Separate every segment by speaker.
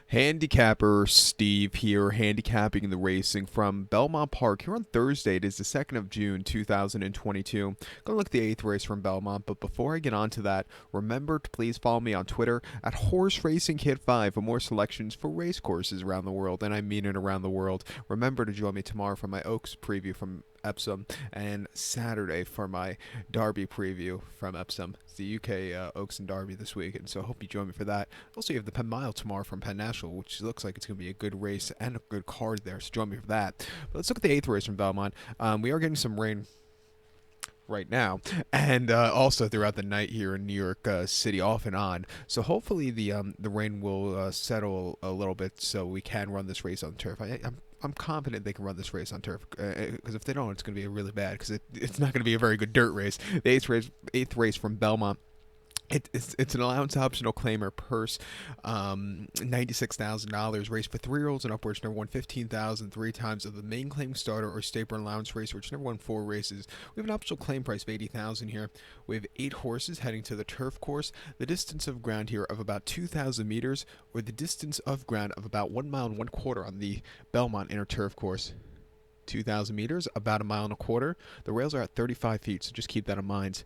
Speaker 1: Handicapper Steve here, handicapping the racing from Belmont Park here on Thursday. It is the 2nd of June, 2022. Gonna look at the 8th race from Belmont, but before I get on to that, remember to please follow me on Twitter at Horse Racing Kid 5 for more selections for race courses around the world, and I mean it around the world. Remember to join me tomorrow for my Oaks preview from Epsom, and Saturday for my Derby preview from Epsom. It's the UK Oaks and Derby this week, and so I hope you join me for that. Also, you have the Penn Mile tomorrow from Penn National, which looks like it's going to be a good race and a good card there, so join me for that. But let's look at the 8th race from Belmont. We are getting some rain right now, and also throughout the night here in New York City, off and on. So hopefully the rain will settle a little bit, so we can run this race on turf. I'm confident they can run this race on turf, because if they don't, it's going to be really bad, because it's not going to be a very good dirt race. The eighth race from Belmont. It's an allowance optional claimer purse, $96,000, race for 3-year-olds and upwards. Never won 15,000 three times of the main claim starter or Staper allowance race, which never won 4 races. We have an optional claim price of 80,000 here. We have 8 horses heading to the turf course. The distance of ground here of about 2,000 meters, or the distance of ground of about 1 mile and 1/4 on the Belmont Inner Turf Course. 2,000 meters, about 1 mile and 1/4. The rails are at 35 feet, so just keep that in mind.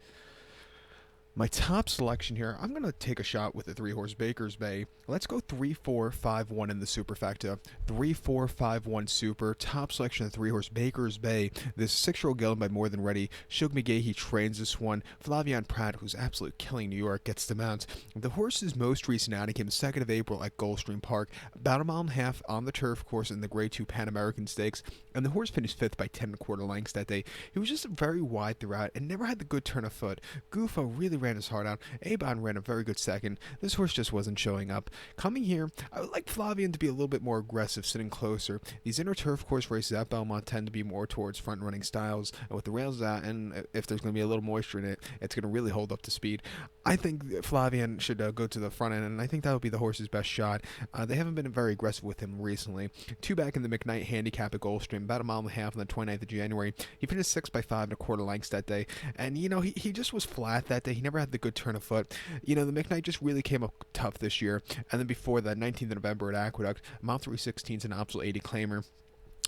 Speaker 1: My top selection here, I'm going to take a shot with the 3-horse Baker's Bay. Let's go 3-4-5-1 in the superfecta. 3-4-5-1 super. Top selection of the 3-horse Baker's Bay. This 6-year-old gelding by More Than Ready. Shug McGahee trains this one. Flavian Pratt, who's absolutely killing New York, gets the mount. The horse's most recent outing came the 2nd of April at Gulfstream Park. About 1.5 miles on the turf course in the Grade 2 Pan American Stakes. And the horse finished 5th by 10 1/4 lengths that day. He was just very wide throughout and never had the good turn of foot. Gufo really ran his heart out. Avon ran a very good second. This horse just wasn't showing up. Coming here, I would like Flavian to be a little bit more aggressive, sitting closer. These inner turf course races at Belmont tend to be more towards front-running styles, and with the rails out, and if there's going to be a little moisture in it, it's going to really hold up to speed. I think Flavian should go to the front end, and I think that would be the horse's best shot. They haven't been very aggressive with him recently. 2 back in the McKnight handicap at Gulfstream, about 1.5 miles on the 29th of January. He finished 6th by 5 1/4 lengths that day, and he just was flat that day. He never had the good turn of foot. The McKnight just really came up tough this year. And then before that, 19th of November at Aqueduct, mile 3/16 is an optional 80 claimer.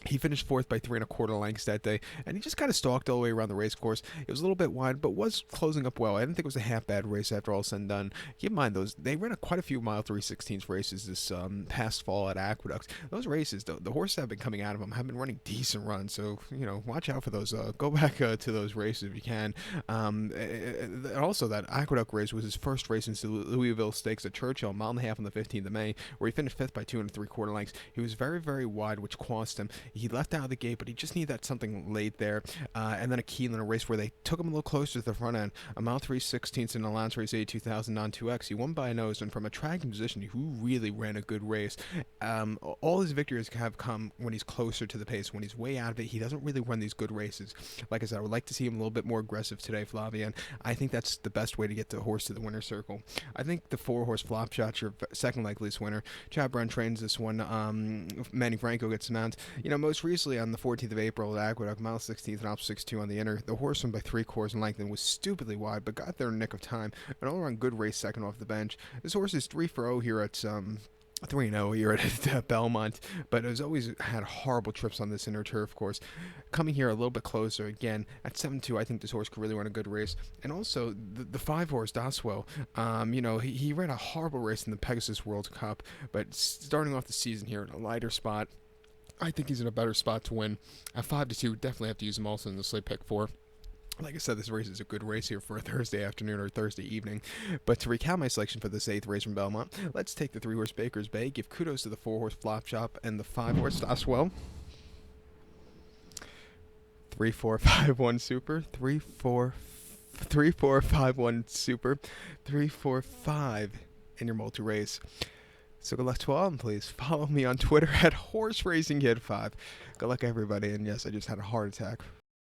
Speaker 1: He finished 4th by 3 1/4 lengths that day, and he just kind of stalked all the way around the race course. It was a little bit wide, but was closing up well. I didn't think it was a half bad race after all said and done. Keep in mind, they ran quite a few mile 3/16 races this past fall at Aqueduct. Those races, the horses that have been coming out of them have been running decent runs, so watch out for those. Go back to those races if you can. Also, that Aqueduct race was his first race since the Louisville Stakes at Churchill, 1.5 miles on the 15th of May, where he finished 5th by 2 3/4 lengths. He was very, very wide, which cost him. He left out of the gate, but he just needed that something late there. And then a Keeneland, a race where they took him a little closer to the front end. A mile 3/16 in a allowance race 82,000 on 2X. He won by a nose, and from a tracking position, he really ran a good race. All his victories have come when he's closer to the pace. When he's way out of it, he doesn't really run these good races. Like I said, I would like to see him a little bit more aggressive today, Flavian. I think that's the best way to get the horse to the winner's circle. I think the 4-horse Flop Shot's your second likeliest winner. Chad Brown trains this one. Manny Franco gets the mount. Most recently on the 14th of April at Aqueduct, mile 16th and option 6-2 on the inner. The horse won by 3/4 in length and was stupidly wide, but got there in the nick of time. An all-around good race second off the bench. This horse is 3-0 here at 3-0 here at Belmont, but has always had horrible trips on this inner turf course. Coming here a little bit closer, again, at 7-2, I think this horse could really run a good race. And also, the 5-horse, Doswell, he ran a horrible race in the Pegasus World Cup, but starting off the season here in a lighter spot, I think he's in a better spot to win. At 5-2, definitely have to use him also in the slate pick 4. Like I said, this race is a good race here for a Thursday afternoon or Thursday evening. But to recount my selection for this 8th race from Belmont, let's take the 3-horse Baker's Bay, give kudos to the 4-horse Flop Shop, and the 5-horse Doswell. 3-4-5-1 super, 3-4-5-1 super, 3-4-5 in your multi-race. So good luck to all, and please follow me on Twitter at Horse Racing Kid 5. Good luck, everybody, and yes, I just had a heart attack.